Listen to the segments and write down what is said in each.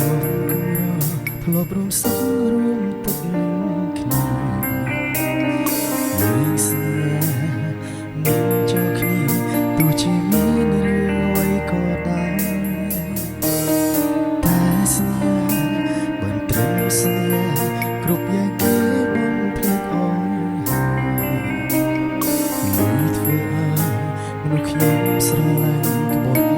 ធ្លាប់រួមសុខរួមទុក្ខគ្នាលេងសន្យាមិនចូលគ្នាទោះជាមានរឿងអ្វីក៏ដោយតែសន្យាបានត្រឹមសន្យាគ្រប់យ៉ាងគេបំភ្លេចអស់មួយធ្វើឲ្យមនុស្សខ្ញុំស្រឡាញ់ក្បត់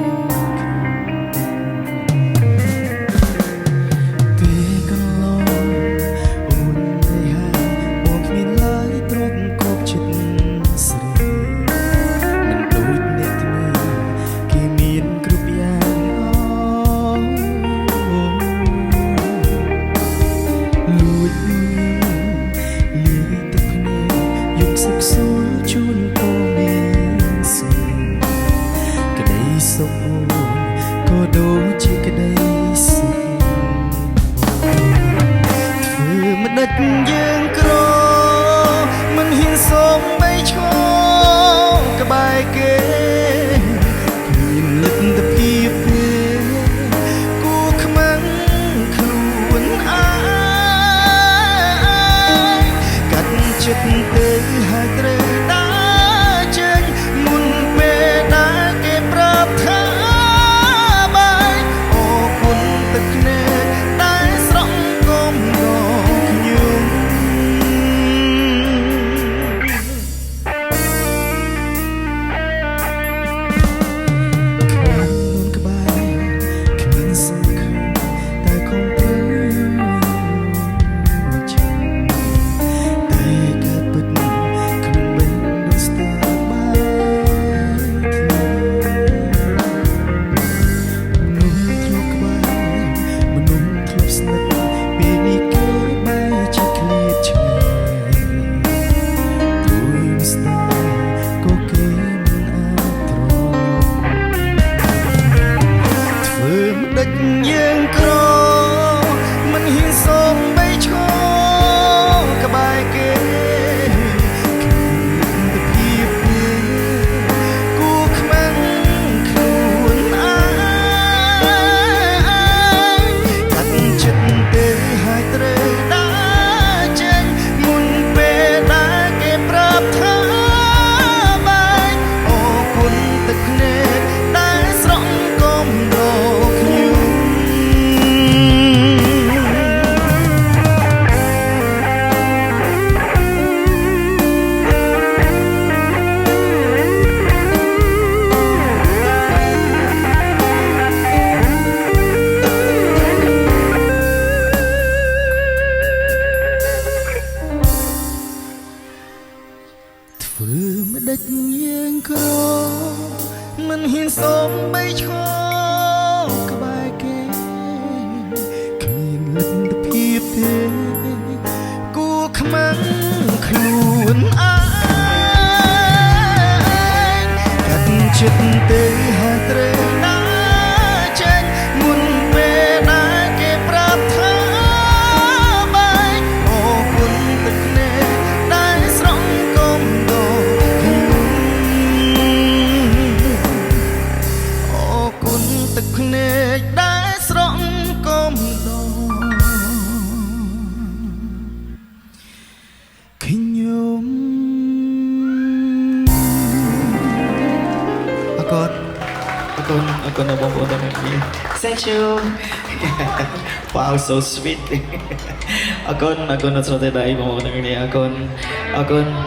សុខក៏ដូចជាក្តីសុខធ្វើមិនដេចយើងក្រមិនហ៊ានសូមបីឈរក្បែរគេគ្មានលទ្ធភាពទេគួខ្មាំងខ្លួនអាយកាត់ចិត្តទៅហើយត្រូវដើរចេញមុនពេលដែលគេប្រាប់ថាយើងក្រមិនហ៊ានសូមបីឈរក្បែរគេគ្មានលទ្ធភាពទេគួខ្មាំងខ្លួនអាយកាត់ចិត្តទៅហើយត្រូវដើរចេញមុនពេលដែលគេប្រាប់ថាបាយអរគុណទឹកភ្នែកដែលស្រង់គុំរធ្វើមិនដេចយើងក្រមិនហ៊ានសូមបីឈរក្បែរគេគ្មានលទ្ធភាពទេគួខ្មាំងខ្លួនអាយកាត់ចិត្តទៅហើយត្រូវដើរចេញមុនពេលដែលគេប្រាប់ថាបាយអរគុណទឹកភ្នែកដែលស្រង់គុំទឹកភ្នែកដែលស្រង់កុំដងខ្ញុំអរគុណដល់បងប្អូនទាំងអស់គ្នា Thank you Wow so sweet អរគុណដល់ស្រីដៃបងប្អូនទាំងអស់គ្នាអរគុណ